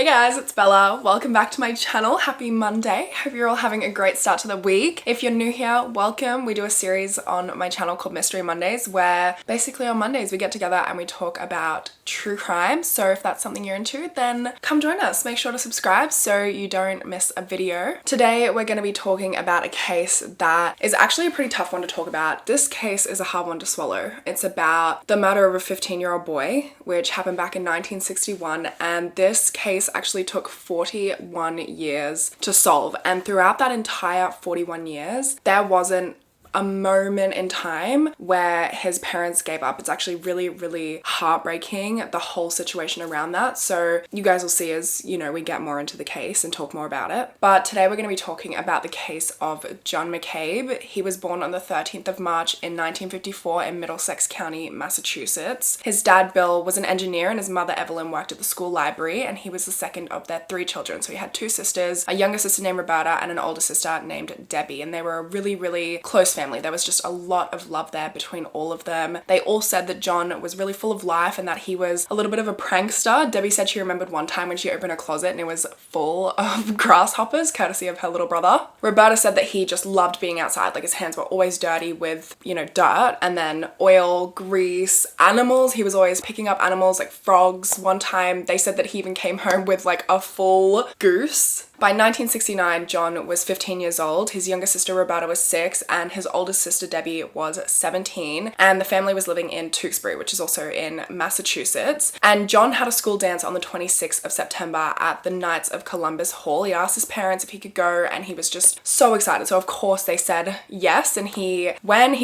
Hey guys, it's Bella. Welcome back to my channel. Happy Monday. Hope you're all having a great start to the week. If you're new here, welcome. We do a series on my channel called Mystery Mondays where basically on Mondays we get together and we talk about true crime. So if that's something you're into, then come join us. Make sure to subscribe so you don't miss a video. Today we're going to be talking about a case that is actually a pretty tough one to talk about. This case is a hard one to swallow. It's about the murder of a 15-year-old boy, which happened back in 1961, and this case actually took 41 years to solve. And throughout that entire 41 years, there wasn't a moment in time where his parents gave up. It's actually really, really heartbreaking, the whole situation around that. So you guys will see as, we get more into the case and talk more about it. But today we're going to be talking about the case of John McCabe. He was born on the 13th of March in 1954 in Middlesex County, Massachusetts. His dad, Bill, was an engineer and his mother, Evelyn, worked at the school library, and he was the second of their three children. So he had two sisters, a younger sister named Roberta and an older sister named Debbie, and they were a really, really close family. There was just a lot of love there between all of them. They all said that John was really full of life and that he was a little bit of a prankster. Debbie said she remembered one time when she opened her closet and it was full of grasshoppers, courtesy of her little brother. Roberta said that he just loved being outside, like his hands were always dirty with, dirt, and then oil, grease, animals. He was always picking up animals like frogs. One time they said that he even came home with like a full goose. By 1969, John was 15 years old, his younger sister Roberta was 6, and his oldest sister Debbie was 17, and the family was living in Tewksbury, which is also in Massachusetts. And John had a school dance on the 26th of September at the Knights of Columbus Hall. He asked his parents if he could go, and he was just so excited. So of course they said yes, and he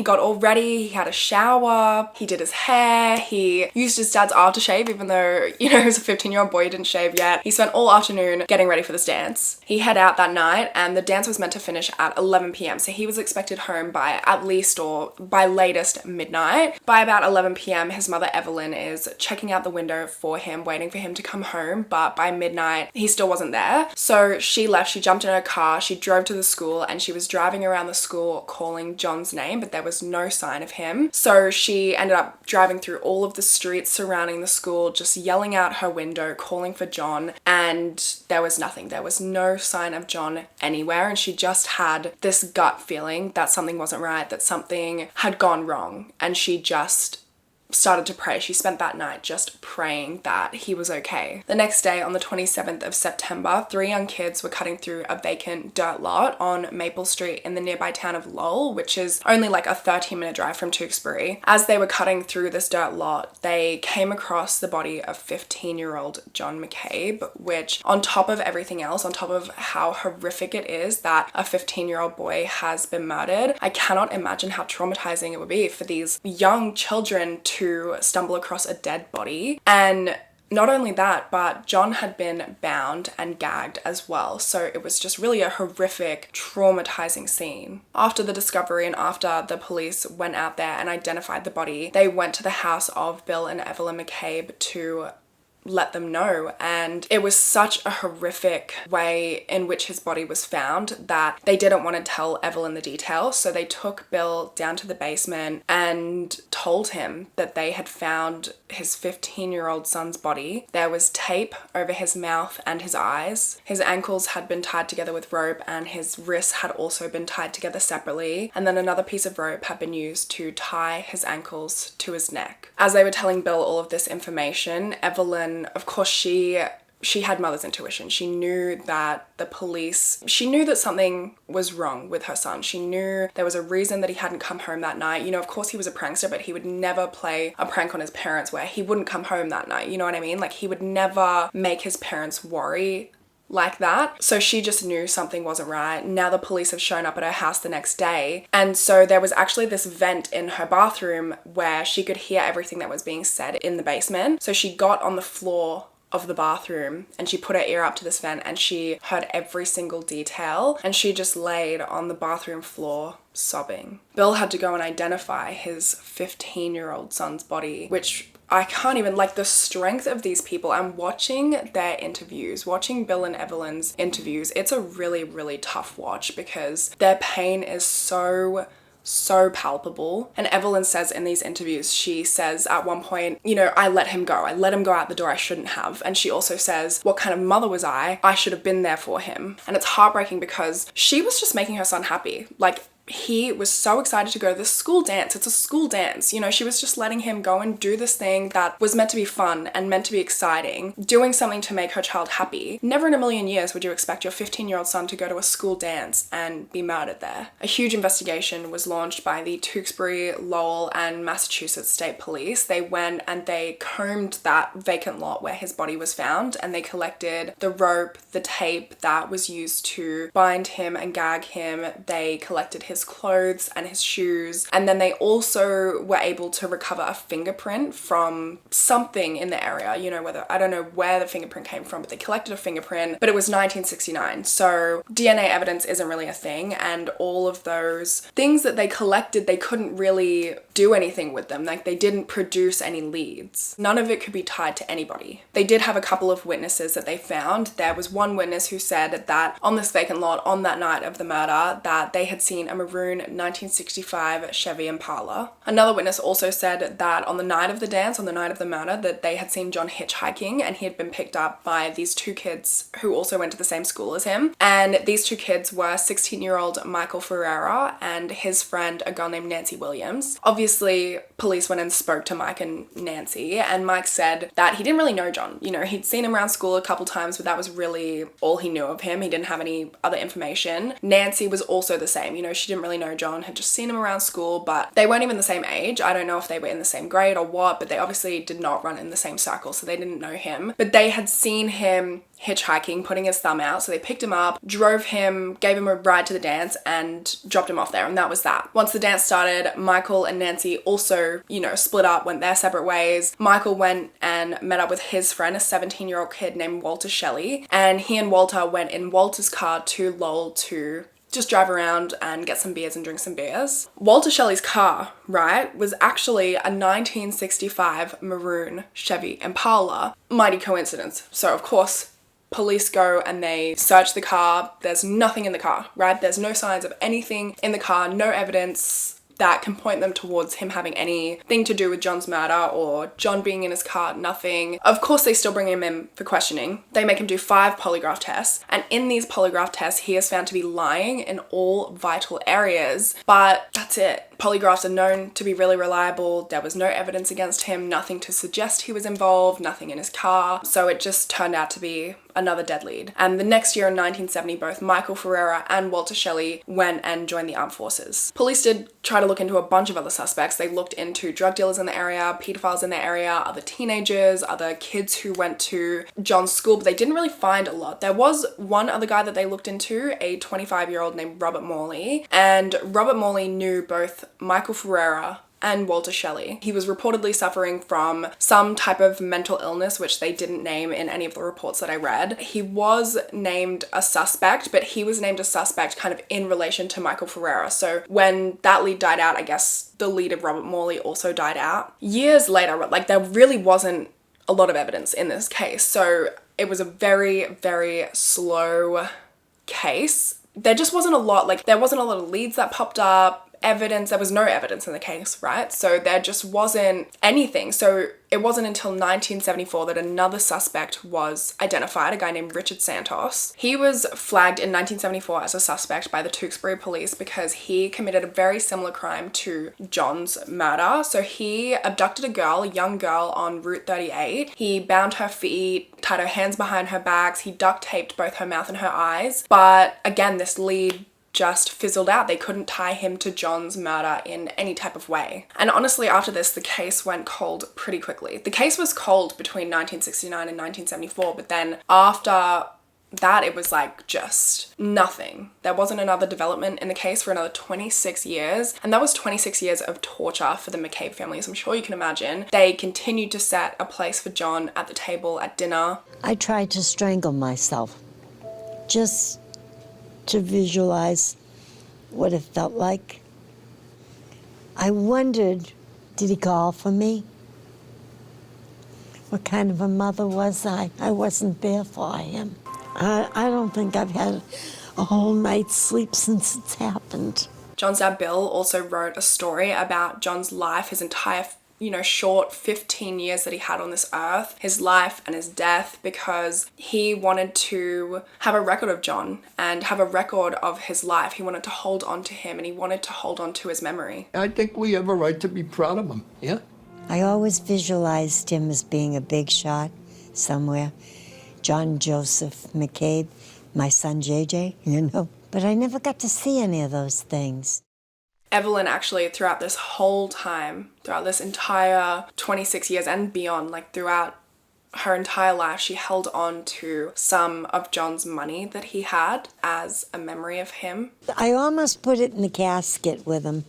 got all ready, he had a shower, he did his hair, he used his dad's aftershave, even though, he was a 15-year-old boy, he didn't shave yet. He spent all afternoon getting ready for this dance. He head out that night and the dance was meant to finish at 11 p.m. So he was expected home by at least or by latest midnight. By about 11 p.m. his mother Evelyn is checking out the window for him, waiting for him to come home, but by midnight he still wasn't there. So she left, she jumped in her car, she drove to the school, and she was driving around the school calling John's name, but there was no sign of him. So she ended up driving through all of the streets surrounding the school, just yelling out her window, calling for John, and there was nothing. There was no sign of John anywhere, and she just had this gut feeling that something wasn't right, that something had gone wrong, and she just started to pray. She spent that night just praying that he was okay. The next day, on the 27th of September, 3 young kids were cutting through a vacant dirt lot on Maple Street in the nearby town of Lowell, which is only like a 13-minute drive from Tewksbury. As they were cutting through this dirt lot, they came across the body of 15-year-old John McCabe, which on top of everything else, on top of how horrific it is that a 15-year-old boy has been murdered, I cannot imagine how traumatizing it would be for these young children to stumble across a dead body. And not only that, but John had been bound and gagged as well. So it was just really a horrific, traumatizing scene. After the discovery and after the police went out there and identified the body, they went to the house of Bill and Evelyn McCabe to let them know. And it was such a horrific way in which his body was found that they didn't want to tell Evelyn the details. So they took Bill down to the basement and told him that they had found his 15-year-old son's body. There was tape over his mouth and his eyes. His ankles had been tied together with rope and his wrists had also been tied together separately. And then another piece of rope had been used to tie his ankles to his neck. As they were telling Bill all of this information, Evelyn, of course, she had mother's intuition. She knew that she knew that something was wrong with her son. She knew there was a reason that he hadn't come home that night. Of course he was a prankster, but he would never play a prank on his parents where he wouldn't come home that night. You know what I mean? Like, he would never make his parents worry like that. So she just knew something wasn't right. Now the police have shown up at her house the next day, and so there was actually this vent in her bathroom where she could hear everything that was being said in the basement. So she got on the floor of the bathroom and she put her ear up to this vent and she heard every single detail, and she just laid on the bathroom floor sobbing. Bill had to go and identify his 15-year-old son's body, which I can't even, like, the strength of these people. And watching their interviews, watching Bill and Evelyn's interviews, it's a really, really tough watch because their pain is so so palpable. And Evelyn says in these interviews, she says at one point, you know, I let him go. I let him go out the door I shouldn't have. And she also says, what kind of mother was I? I should have been there for him. And it's heartbreaking because she was just making her son happy. Like, he was so excited to go to this school dance. It's a school dance. You know, she was just letting him go and do this thing that was meant to be fun and meant to be exciting, doing something to make her child happy. Never in a million years would you expect your 15-year-old son to go to a school dance and be murdered there. A huge investigation was launched by the Tewksbury, Lowell, and Massachusetts State Police. They went and they combed that vacant lot where his body was found, and they collected the rope, the tape that was used to bind him and gag him. They collected his clothes and his shoes, and then they also were able to recover a fingerprint from something in the area, you know, whether, I don't know where the fingerprint came from, but they collected a fingerprint, but it was 1969, so DNA evidence isn't really a thing, and all of those things that they collected, they couldn't really do anything with them. Like, they didn't produce any leads. None of it could be tied to anybody. They did have a couple of witnesses that they found. There was one witness who said that on this vacant lot on that night of the murder that they had seen a maroon 1965 Chevy Impala. Another witness also said that on the night of the dance, on the night of the murder, that they had seen John hitchhiking, and he had been picked up by these two kids who also went to the same school as him. And these two kids were 16-year-old Michael Ferreira and his friend, a girl named Nancy Williams. Obviously, police went and spoke to Mike and Nancy, and Mike said that he didn't really know John. You know, he'd seen him around school a couple times, but that was really all he knew of him. He didn't have any other information. Nancy was also the same. You know, she didn't really know John, had just seen him around school, but they weren't even the same age. I don't know if they were in the same grade or what, but they obviously did not run in the same circle, so they didn't know him. But they had seen him hitchhiking, putting his thumb out, so they picked him up, drove him, gave him a ride to the dance, and dropped him off there, and that was that. Once the dance started, Michael and Nancy also, you know, split up, went their separate ways. Michael went and met up with his friend, a 17-year-old kid named Walter Shelley, and he and Walter went in Walter's car to Lowell to just drive around and get some beers and drink some beers. Walter Shelley's car, right, was actually a 1965 maroon Chevy Impala. Mighty coincidence. So of course, police go and they search the car. There's nothing in the car, right? There's no signs of anything in the car, no evidence that can point them towards him having anything to do with John's murder or John being in his car, nothing. Of course, they still bring him in for questioning. They make him do 5 polygraph tests, and in these polygraph tests, he is found to be lying in all vital areas, but that's it. Polygraphs are known to be really reliable. There was no evidence against him, nothing to suggest he was involved, nothing in his car, so it just turned out to be another dead lead. And the next year in 1970, both Michael Ferreira and Walter Shelley went and joined the armed forces. Police did try to look into a bunch of other suspects. They looked into drug dealers in the area, pedophiles in the area, other teenagers, other kids who went to John's school, but they didn't really find a lot. There was one other guy that they looked into, a 25-year-old named Robert Morley, and Robert Morley knew both Michael Ferreira and Walter Shelley. He was reportedly suffering from some type of mental illness, which they didn't name in any of the reports that I read. He was named a suspect, but he was named a suspect kind of in relation to Michael Ferreira. So when that lead died out, I guess the lead of Robert Morley also died out. Years later, like, there really wasn't a lot of evidence in this case. So it was a very, very slow case. There just wasn't a lot, like, there wasn't a lot of leads that popped up. Evidence, there was no evidence in the case, right? So there just wasn't anything. So it wasn't until 1974 that another suspect was identified, a guy named Richard Santos. He was flagged in 1974 as a suspect by the Tewksbury police because he committed a very similar crime to John's murder. So he abducted a girl, a young girl, on Route 38. He bound her feet, tied her hands behind her backs, he duct taped both her mouth and her eyes. But again, this lead just fizzled out. They couldn't tie him to John's murder in any type of way. And honestly, after this, the case went cold pretty quickly. The case was cold between 1969 and 1974, but then after that, it was like just nothing. There wasn't another development in the case for another 26 years, and that was 26 years of torture for the McCabe family, as I'm sure you can imagine. They continued to set a place for John at the table at dinner. I tried to strangle myself, just to visualize what it felt like. I wondered, did he call for me? What kind of a mother was I? I wasn't there for him. I don't think I've had a whole night's sleep since it's happened. John's dad Bill also wrote a story about John's life, his entire short 15 years that he had on this earth, his life and his death, because he wanted to have a record of John and have a record of his life. He wanted to hold on to him and he wanted to hold on to his memory. I think we have a right to be proud of him, yeah? I always visualized him as being a big shot somewhere. John Joseph McCabe, my son JJ, But I never got to see any of those things. Evelyn actually, throughout this whole time, throughout this entire 26 years and beyond, like throughout her entire life, she held on to some of John's money that he had as a memory of him. I almost put it in the casket with him.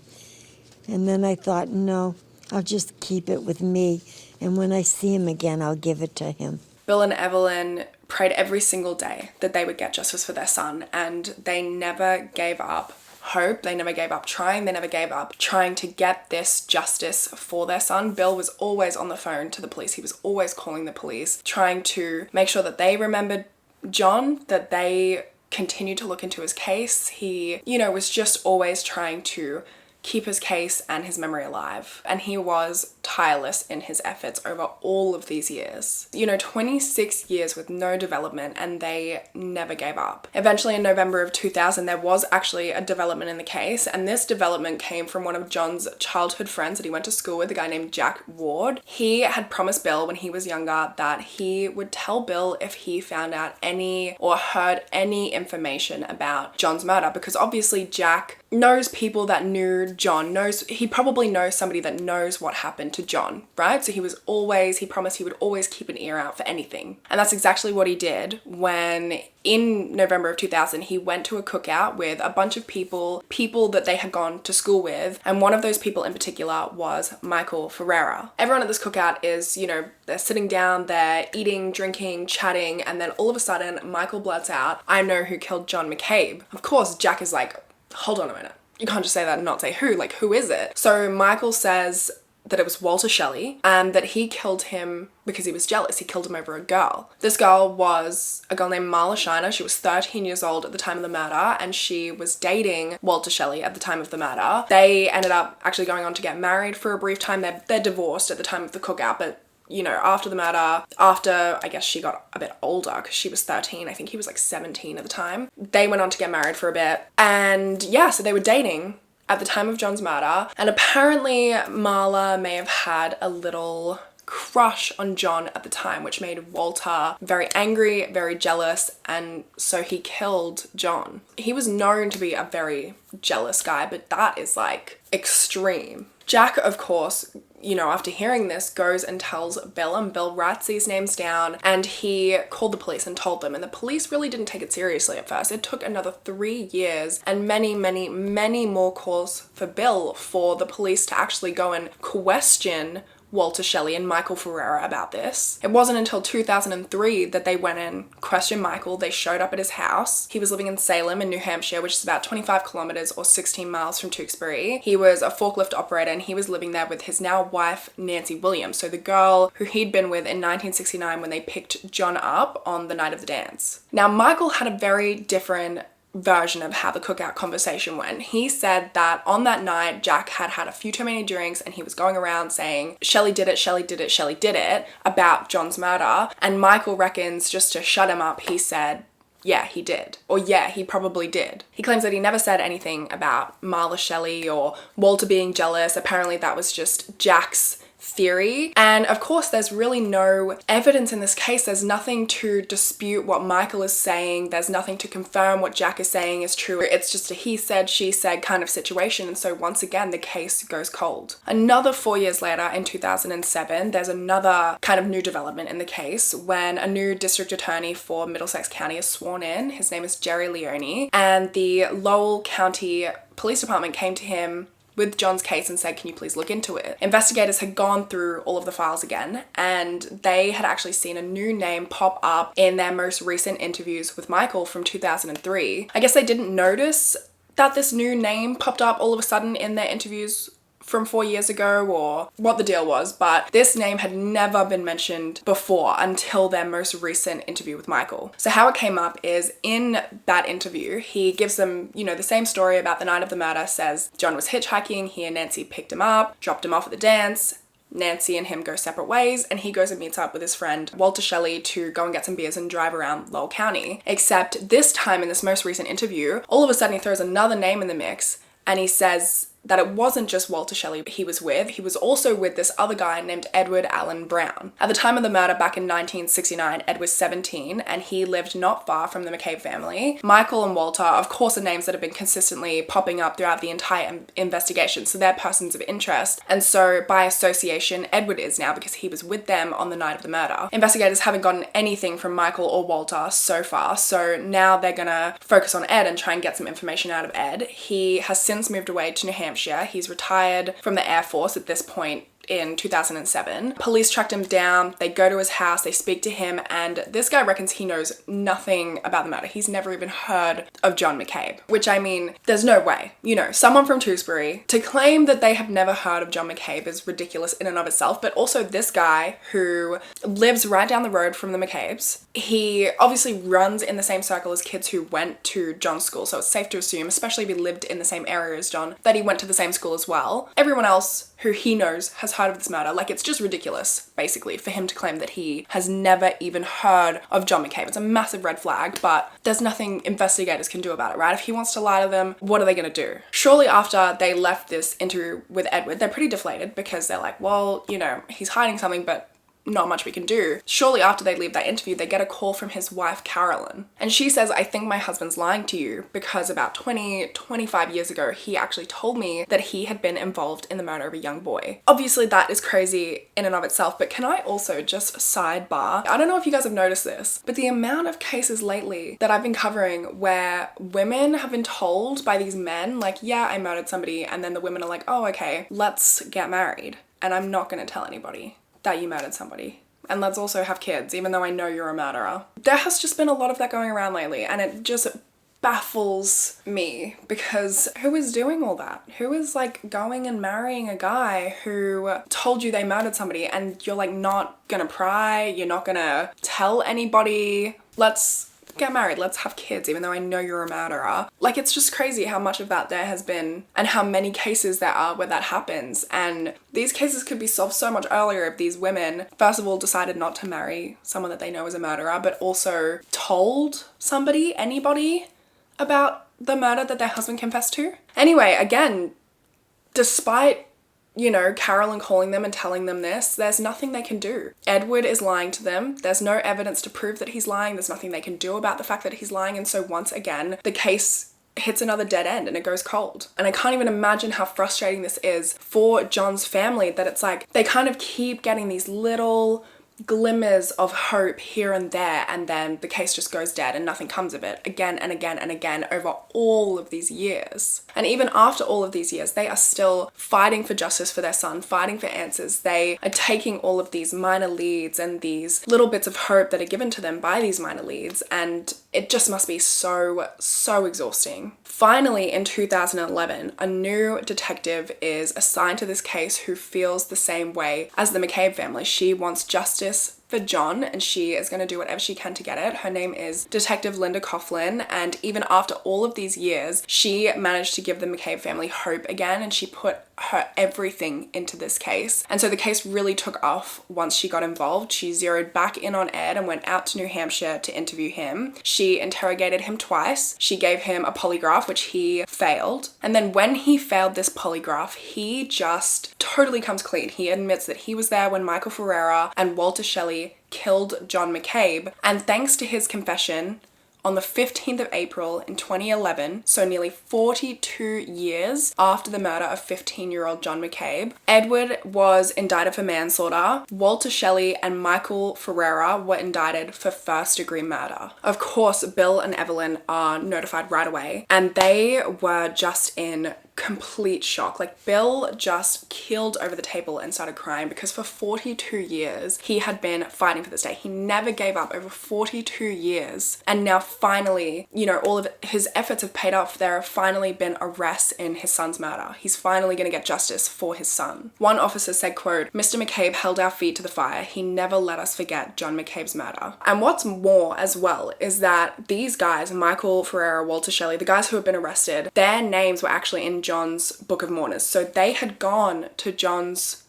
And then I thought, no, I'll just keep it with me. And when I see him again, I'll give it to him. Bill and Evelyn prayed every single day that they would get justice for their son, and they never gave up hope. They never gave up trying. They never gave up trying to get this justice for their son. Bill was always on the phone to the police. He was always calling the police, trying to make sure that they remembered John, that they continued to look into his case. He, was just always trying to keep his case and his memory alive. And he was tireless in his efforts over all of these years. 26 years with no development, and they never gave up. Eventually in November of 2000, there was actually a development in the case, and this development came from one of John's childhood friends that he went to school with, a guy named Jack Ward. He had promised Bill when he was younger that he would tell Bill if he found out any or heard any information about John's murder, because obviously Jack knows people that knew John, he probably knows somebody that knows what happened to John, right? So he promised he would always keep an ear out for anything. And that's exactly what he did when in November of 2000, he went to a cookout with a bunch of people that they had gone to school with. And one of those people in particular was Michael Ferreira. Everyone at this cookout is, they're sitting down, they're eating, drinking, chatting. And then all of a sudden, Michael blurts out, "I know who killed John McCabe." Of course, Jack is like, hold on a minute. You can't just say that and not say who. Like, who is it? So Michael says that it was Walter Shelley and that he killed him because he was jealous. He killed him over a girl. This girl was a girl named Marla Shiner. She was 13 years old at the time of the murder, and she was dating Walter Shelley at the time of the murder. They ended up actually going on to get married for a brief time. They're divorced at the time of the cookout, but after the murder, after I guess she got a bit older, because she was 13, I think he was like 17 at the time, they went on to get married for a bit. And yeah, so they were dating at the time of John's murder. And apparently Marla may have had a little crush on John at the time, which made Walter very angry, very jealous, and so he killed John. He was known to be a very jealous guy, but that is like extreme. Jack, of course, after hearing this, goes and tells Bill, and Bill writes these names down, and he called the police and told them, and the police really didn't take it seriously at first. It took another 3 years and many, many, many more calls for Bill for the police to actually go and question Walter Shelley and Michael Ferreira about this. It wasn't until 2003 that they went and questioned Michael. They showed up at his house. He was living in Salem in New Hampshire, which is about 25 kilometers or 16 miles from Tewksbury. He was a forklift operator, and he was living there with his now wife, Nancy Williams, so the girl who he'd been with in 1969 when they picked John up on the night of the dance. Now, Michael had a very different version of how the cookout conversation went. He said that on that night, Jack had had a few too many drinks, and he was going around saying, "Shelley did it, Shelley did it, Shelley did it," about John's murder. And Michael reckons, just to shut him up, he said, "Yeah, he did." Or, "Yeah, he probably did." He claims that he never said anything about Marla Shelley or Walter being jealous. Apparently that was just Jack's theory. And of course, there's really no evidence in this case. There's nothing to dispute what Michael is saying. There's nothing to confirm what Jack is saying is true. It's just a he said, she said kind of situation. And so once again, the case goes cold. Another 4 years later, in 2007, there's another kind of new development in the case when a new district attorney for Middlesex County is sworn in. His name is Jerry Leone, and the Lowell County Police Department came to him with John's case and said, "Can you please look into it?" Investigators had gone through all of the files again, and they had actually seen a new name pop up in their most recent interviews with Michael from 2003. I guess they didn't notice that this new name popped up all of a sudden in their interviews from 4 years ago or what the deal was, but this name had never been mentioned before until their most recent interview with Michael. So how it came up is in that interview, he gives them, the same story about the night of the murder, says John was hitchhiking, he and Nancy picked him up, dropped him off at the dance. Nancy and him go separate ways, and he goes and meets up with his friend Walter Shelley to go and get some beers and drive around Lowell County. Except this time in this most recent interview, all of a sudden he throws another name in the mix, and he says that it wasn't just Walter Shelley he was with, he was also with this other guy named Edward Allen Brown. At the time of the murder back in 1969, Ed was 17 and he lived not far from the McCabe family. Michael and Walter, of course, are names that have been consistently popping up throughout the entire investigation, so they're persons of interest. And so by association, Edward is now because he was with them on the night of the murder. Investigators haven't gotten anything from Michael or Walter so far, so now they're gonna focus on Ed and try and get some information out of Ed. He has since moved away to New Hampshire. He's retired from the Air Force at this point in 2007. Police tracked him down, they go to his house, they speak to him, and this guy reckons he knows nothing about the murder. He's never even heard of John McCabe, which I mean, there's no way. Someone from Tewkesbury to claim that they have never heard of John McCabe is ridiculous in and of itself, but also this guy who lives right down the road from the McCabes, he obviously runs in the same circle as kids who went to John's school, so it's safe to assume, especially if he lived in the same area as John, that he went to the same school as well. Everyone else who he knows has heard of this murder. Like, it's just ridiculous, basically, for him to claim that he has never even heard of John McCabe. It's a massive red flag, but there's nothing investigators can do about it, right? If he wants to lie to them, what are they gonna do? Shortly after they left this interview with Edward, they're pretty deflated because they're like, well, he's hiding something, but not much we can do. Shortly after they leave that interview, they get a call from his wife, Carolyn. And she says, I think my husband's lying to you because about 25 years ago, he actually told me that he had been involved in the murder of a young boy. Obviously, that is crazy in and of itself, but can I also just sidebar? I don't know if you guys have noticed this, but the amount of cases lately that I've been covering where women have been told by these men, like, yeah, I murdered somebody, and then the women are like, oh, okay, let's get married, and I'm not gonna tell anybody that you murdered somebody. And let's also have kids, even though I know you're a murderer. There has just been a lot of that going around lately, and it just baffles me because who is doing all that? Who is like going and marrying a guy who told you they murdered somebody and you're like not gonna pry, you're not gonna tell anybody, let's get married, let's have kids, even though I know you're a murderer. Like, it's just crazy how much of that there has been and how many cases there are where that happens. And these cases could be solved so much earlier if these women, first of all, decided not to marry someone that they know is a murderer, but also told somebody, anybody, about the murder that their husband confessed to. Anyway, again, despite Carolyn calling them and telling them this, there's nothing they can do. Edward is lying to them. There's no evidence to prove that he's lying. There's nothing they can do about the fact that he's lying. And so once again, the case hits another dead end and it goes cold. And I can't even imagine how frustrating this is for John's family, that it's like they kind of keep getting these little glimmers of hope here and there, and then the case just goes dead and nothing comes of it again and again and again over all of these years. And even after all of these years, they are still fighting for justice for their son, fighting for answers. They are taking all of these minor leads and these little bits of hope that are given to them by these minor leads, and it just must be so exhausting. Finally, in 2011, a new detective is assigned to this case who feels the same way as the McCabe family. She wants justice for John, and she is going to do whatever she can to get it. Her name is Detective Linda Coughlin, and even after all of these years, she managed to give the McCabe family hope again, and she put her everything into this case. And so the case really took off once she got involved. She zeroed back in on Ed and went out to New Hampshire to interview him. She interrogated him twice. She gave him a polygraph, which he failed. And then when he failed this polygraph, he just totally comes clean. He admits that he was there when Michael Ferrera and Walter Shelley killed John McCabe. And thanks to his confession, on the 15th of April in 2011, so nearly 42 years after the murder of 15-year-old John McCabe, Edward was indicted for manslaughter. Walter Shelley and Michael Ferrera were indicted for first-degree murder. Of course, Bill and Evelyn are notified right away, and they were just in complete shock. Like, Bill just keeled over the table and started crying because for 42 years he had been fighting for this day. He never gave up over 42 years. And now finally, you know, all of his efforts have paid off. There have finally been arrests in his son's murder. He's finally going to get justice for his son. One officer said, quote, "Mr. McCabe held our feet to the fire. He never let us forget John McCabe's murder." And what's more as well is that these guys, Michael Ferrera, Walter Shelley, the guys who have been arrested, their names were actually in John's Book of Mourners. So they had gone to John's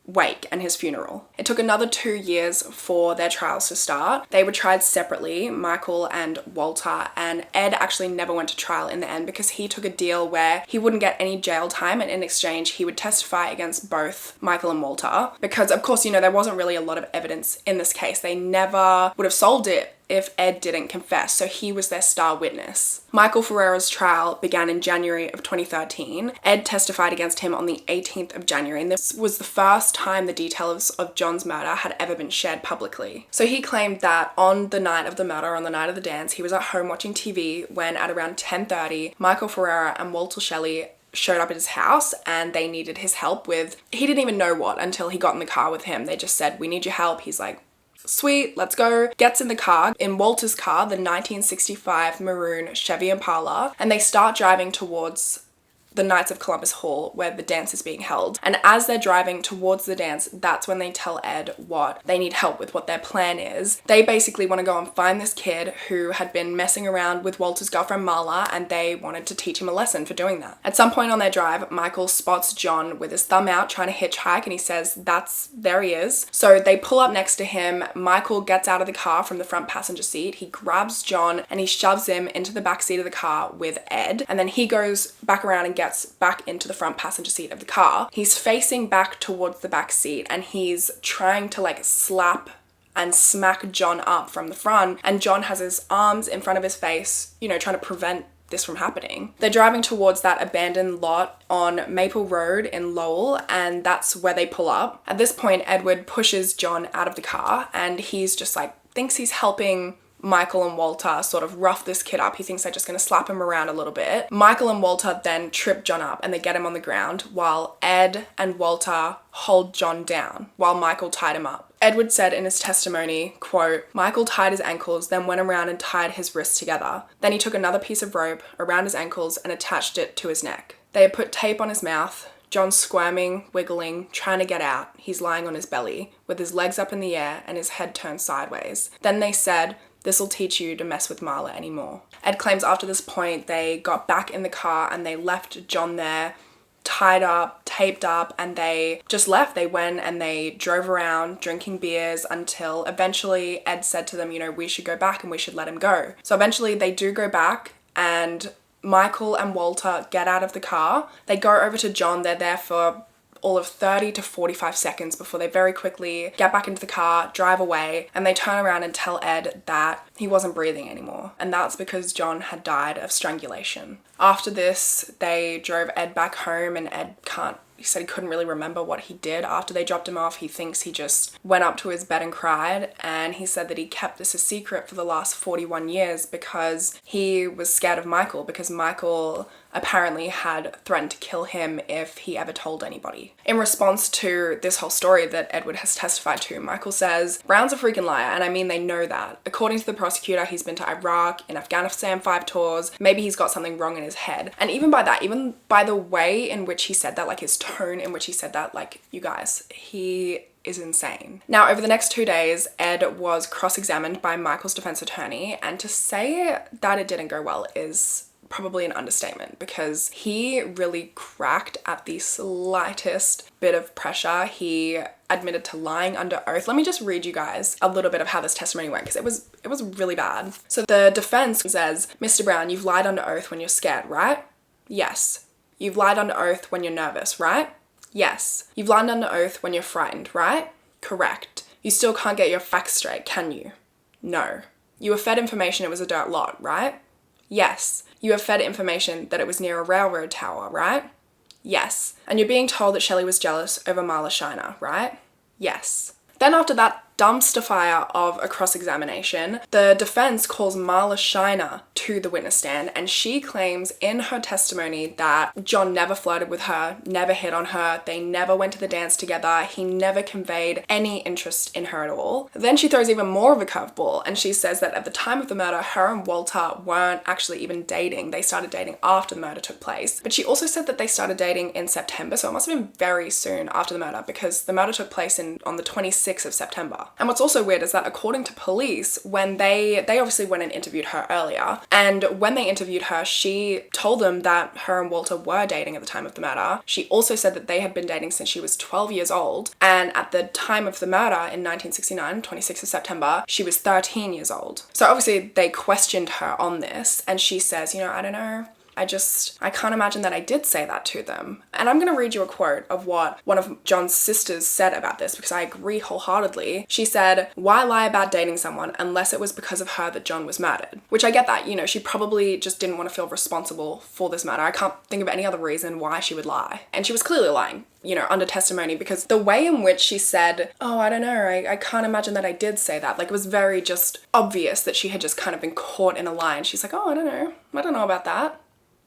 wake and his funeral. It took another 2 years for their trials to start. They were tried separately, Michael and Walter, and Ed actually never went to trial in the end because he took a deal where he wouldn't get any jail time, and in exchange he would testify against both Michael and Walter because, of course, you know, there wasn't really a lot of evidence in this case. They never would have solved it if Ed didn't confess, so he was their star witness. Michael Ferrera's trial began in January of 2013. Ed testified against him on the 18th of January, and this was the first time the details of John's murder had ever been shared publicly. So he claimed that on the night of the murder, on the night of the dance, he was at home watching TV when at around 10:30, Michael Ferrera and Walter Shelley showed up at his house and they needed his help with, he didn't even know what until he got in the car with him. They just said, "We need your help." He's like, "Sweet, let's go." Gets in the car, in Walter's car, the 1965 maroon Chevy Impala, and they start driving towards the Knights of Columbus Hall where the dance is being held. And as they're driving towards the dance, that's when they tell Ed what they need help with, what their plan is. They basically want to go and find this kid who had been messing around with Walter's girlfriend Marla, and they wanted to teach him a lesson for doing that. At some point on their drive, Michael spots John with his thumb out trying to hitchhike, and he says, there he is. So they pull up next to him. Michael gets out of the car from the front passenger seat. He grabs John and he shoves him into the back seat of the car with Ed, and then he goes back around and gets back into the front passenger seat of the car. He's facing back towards the back seat and he's trying to like slap and smack John up from the front, and John has his arms in front of his face, you know, trying to prevent this from happening. They're driving towards that abandoned lot on Maple Road in Lowell, and that's where they pull up. At this point, Edward pushes John out of the car and he's just like, thinks he's helping Michael and Walter sort of rough this kid up. He thinks they're just going to slap him around a little bit. Michael and Walter then trip John up and they get him on the ground while Ed and Walter hold John down while Michael tied him up. Edward said in his testimony, quote, "Michael tied his ankles, then went around and tied his wrists together. Then he took another piece of rope around his ankles and attached it to his neck. They had put tape on his mouth. John's squirming, wiggling, trying to get out. He's lying on his belly with his legs up in the air and his head turned sideways. Then they said, 'This'll teach you to mess with Marla anymore.'" Ed claims after this point they got back in the car and they left John there, tied up, taped up, and they just left. They went and they drove around drinking beers until eventually Ed said to them, you know, we should go back and we should let him go. So eventually they do go back and Michael and Walter get out of the car. They go over to John. They're there for all of 30 to 45 seconds before they very quickly get back into the car, drive away, and they turn around and tell Ed that he wasn't breathing anymore. And that's because John had died of strangulation. After this, they drove Ed back home, and Ed he said he couldn't really remember what he did after they dropped him off. He thinks he just went up to his bed and cried, and he said that he kept this a secret for the last 41 years because he was scared of Michael, because Michael apparently had threatened to kill him if he ever told anybody. In response to this whole story that Edward has testified to, Michael says, "Brown's a freaking liar, and I mean, they know that. According to the prosecutor, he's been to Iraq and Afghanistan 5 tours. Maybe he's got something wrong in his head." And even by the way in which he said that, like his tone in which he said that, like, you guys, he is insane. Now, over the next 2 days, Ed was cross-examined by Michael's defense attorney, and to say that it didn't go well is probably an understatement, because he really cracked at the slightest bit of pressure. He admitted to lying under oath. Let me just read you guys a little bit of how this testimony went, because it was really bad. So the defense says, "Mr. Brown, you've lied under oath when you're scared, right? Yes. You've lied under oath when you're nervous, right? Yes. You've lied under oath when you're frightened, right? Correct. You still can't get your facts straight, can you? No. You were fed information it was a dirt lot, right? Yes. You were fed information that it was near a railroad tower, right? Yes. And you're being told that Shelley was jealous over Marla Shiner, right? Yes. Then after that dumpster fire of a cross-examination. The defense calls Marla Shiner to the witness stand, and she claims in her testimony that John never flirted with her, never hit on her, they never went to the dance together, he never conveyed any interest in her at all. Then she throws even more of a curveball, and she says that at the time of the murder, her and Walter weren't actually even dating. They started dating after the murder took place. But she also said that they started dating in September, so it must have been very soon after the murder, because the murder took place on the 26th of September. And what's also weird is that according to police, when they obviously went and interviewed her earlier, and when they interviewed her, she told them that her and Walter were dating at the time of the murder. She also said that they had been dating since she was 12 years old, and at the time of the murder in 1969, 26th of September, she was 13 years old. So obviously they questioned her on this, and she says, I don't know, I can't imagine that I did say that to them. And I'm going to read you a quote of what one of John's sisters said about this, because I agree wholeheartedly. She said, "Why lie about dating someone unless it was because of her that John was murdered?" Which I get that, she probably just didn't want to feel responsible for this murder. I can't think of any other reason why she would lie. And she was clearly lying, under testimony, because the way in which she said, "Oh, I don't know, I can't imagine that I did say that," it was very just obvious that she had just kind of been caught in a lie. And she's like, "Oh, I don't know about that."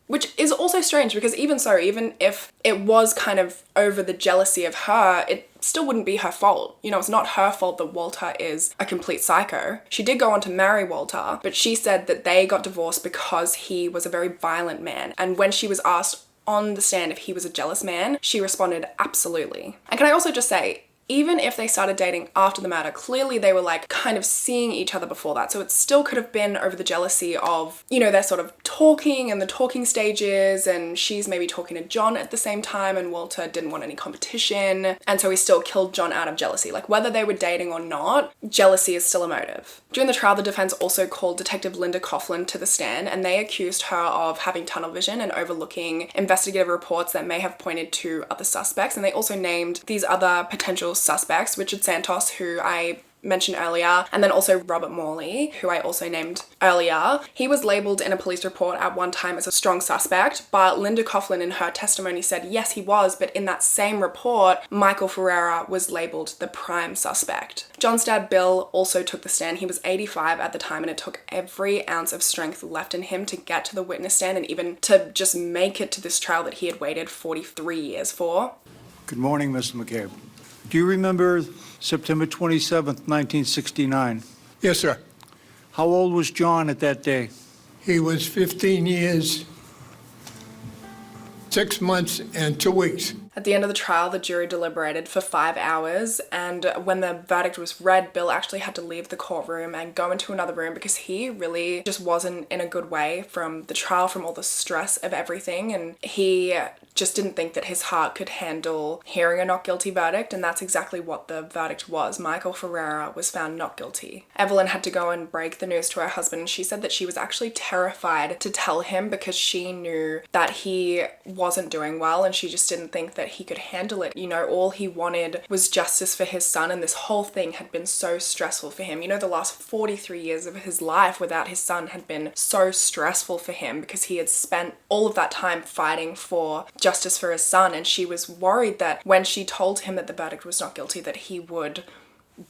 Which is also strange, because even if it was kind of over the jealousy of her, it still wouldn't be her fault. It's not her fault that Walter is a complete psycho. She did go on to marry Walter, but she said that they got divorced because he was a very violent man. And when she was asked on the stand if he was a jealous man, she responded, absolutely. And can I also just say, even if they started dating after the murder, clearly they were kind of seeing each other before that. So it still could have been over the jealousy of, they're sort of talking and the talking stages, and she's maybe talking to John at the same time, and Walter didn't want any competition. And so he still killed John out of jealousy. Whether they were dating or not, jealousy is still a motive. During the trial, the defense also called Detective Linda Coughlin to the stand, and they accused her of having tunnel vision and overlooking investigative reports that may have pointed to other suspects. And they also named these other potential suspects, Richard Santos, who I mentioned earlier, and then also Robert Morley, who I also named earlier. He was labelled in a police report at one time as a strong suspect, but Linda Coughlin in her testimony said yes, he was, but in that same report, Michael Ferreira was labelled the prime suspect. John's dad, Bill, also took the stand. He was 85 at the time, and it took every ounce of strength left in him to get to the witness stand and even to just make it to this trial that he had waited 43 years for. Good morning, Mr. McCabe. Do you remember September 27th, 1969? Yes, sir. How old was John at that day? He was 15 years, 6 months, and 2 weeks. At the end of the trial, the jury deliberated for 5 hours, and when the verdict was read, Bill actually had to leave the courtroom and go into another room because he really just wasn't in a good way from the trial, from all the stress of everything, and he just didn't think that his heart could handle hearing a not guilty verdict, and that's exactly what the verdict was. Michael Ferreira was found not guilty. Evelyn had to go and break the news to her husband, and she said that she was actually terrified to tell him because she knew that he wasn't doing well, and she just didn't think that he could handle it. All he wanted was justice for his son, and this whole thing had been so stressful for him. The last 43 years of his life without his son had been so stressful for him because he had spent all of that time fighting for justice for his son, and she was worried that when she told him that the verdict was not guilty, that he would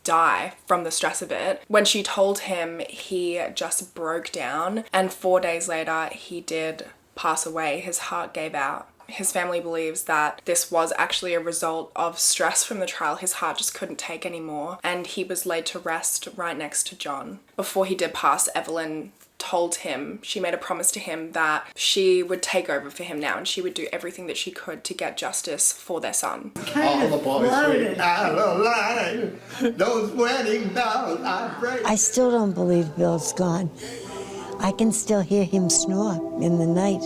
die from the stress of it. When she told him, he just broke down, and 4 days later he did pass away. His heart gave out. His family believes that this was actually a result of stress from the trial. His heart just couldn't take anymore, and he was laid to rest right next to John. Before he did pass, Evelyn told him, she made a promise to him that she would take over for him now, and she would do everything that she could to get justice for their son. All the boys went out of line. Those wedding bells are breaking. I still don't believe Bill's gone. I can still hear him snore in the night.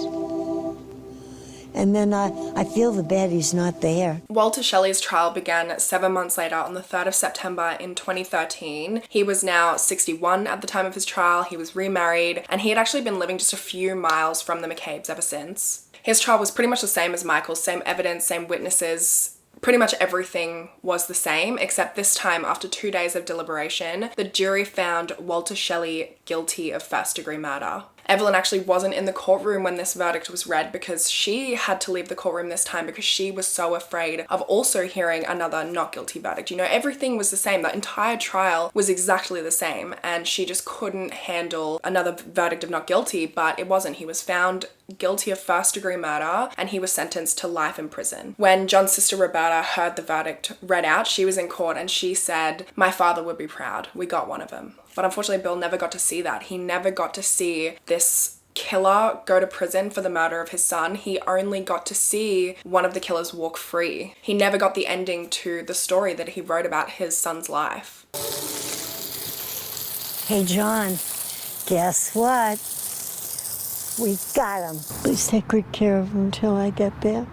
And then I feel the bad he's not there. Walter Shelley's trial began 7 months later on the 3rd of September in 2013. He was now 61 at the time of his trial. He was remarried, and he had actually been living just a few miles from the McCabes ever since. His trial was pretty much the same as Michael's, same evidence, same witnesses, Pretty much everything was the same, except this time, after 2 days of deliberation, the jury found Walter Shelley guilty of first-degree murder. Evelyn actually wasn't in the courtroom when this verdict was read because she had to leave the courtroom this time because she was so afraid of also hearing another not guilty verdict. You know, everything was the same. The entire trial was exactly the same, and she just couldn't handle another verdict of not guilty, but it wasn't. He was found guilty of first-degree murder and he was sentenced to life in prison. When John's sister Roberta heard the verdict read out, she was in court and she said, "My father would be proud. We got one of them." But unfortunately, Bill never got to see that. He never got to see this killer go to prison for the murder of his son. He only got to see one of the killers walk free. He never got the ending to the story that he wrote about his son's life. Hey, John, guess what? We got him. Please take good care of him until I get there.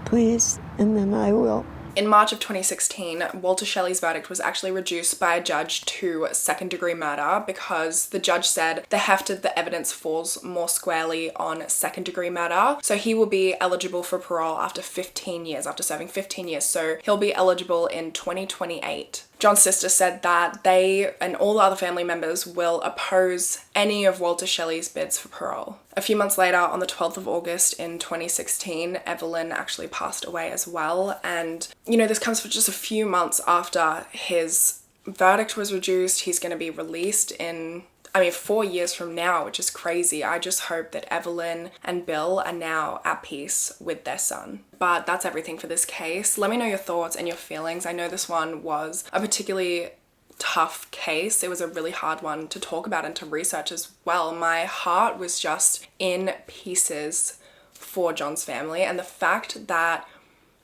Please, and then I will. In March of 2016, Walter Shelley's verdict was actually reduced by a judge to second-degree murder because the judge said the heft of the evidence falls more squarely on second-degree murder. So he will be eligible for parole after 15 years, after serving 15 years. So he'll be eligible in 2028. John's sister said that they and all the other family members will oppose any of Walter Shelley's bids for parole. A few months later, on the 12th of August in 2016, Evelyn actually passed away as well. And, you know, this comes for just a few months after his verdict was reduced. He's going to be released in 4 years from now, which is crazy. I just hope that Evelyn and Bill are now at peace with their son. But that's everything for this case. Let me know your thoughts and your feelings. I know this one was a particularly tough case. It was a really hard one to talk about and to research as well. My heart was just in pieces for John's family, and the fact that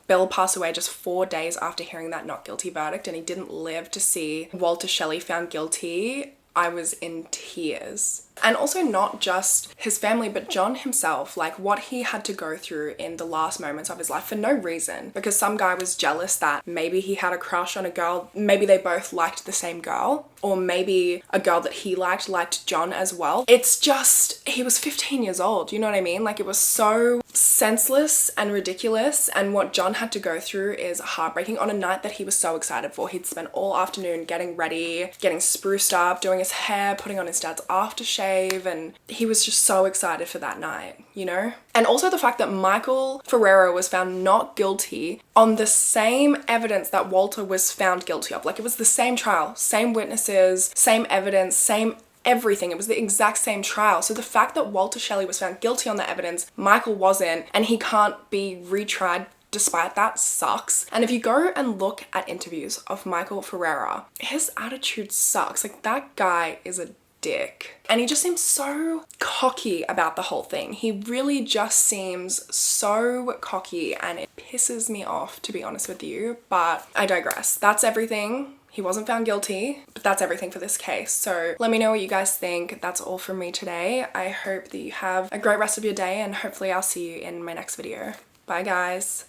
Bill passed away just 4 days after hearing that not guilty verdict and he didn't live to see Walter Shelley found guilty, I was in tears. And also not just his family, but John himself, like what he had to go through in the last moments of his life for no reason. Because some guy was jealous that maybe he had a crush on a girl, maybe they both liked the same girl, or maybe a girl that he liked John as well. It's just, he was 15 years old, you know what I mean? Like, it was so senseless and ridiculous, and what John had to go through is heartbreaking on a night that he was so excited for. He'd spent all afternoon getting ready, getting spruced up, doing his hair, putting on his dad's aftershave, and he was just so excited for that night, you know? And also the fact that Michael Ferrero was found not guilty on the same evidence that Walter was found guilty of. Like, it was the same trial, same witnesses, same evidence, same everything. It was the exact same trial. So the fact that Walter Shelley was found guilty on that evidence, Michael wasn't, and he can't be retried despite that, sucks. And if you go and look at interviews of Michael Ferrera, his attitude sucks. Like, that guy is a dick. And he just seems so cocky about the whole thing. He really just seems so cocky, and it pisses me off, to be honest with you. But I digress. That's everything. He wasn't found guilty, but that's everything for this case. So let me know what you guys think. That's all from me today. I hope that you have a great rest of your day, and hopefully I'll see you in my next video. Bye, guys.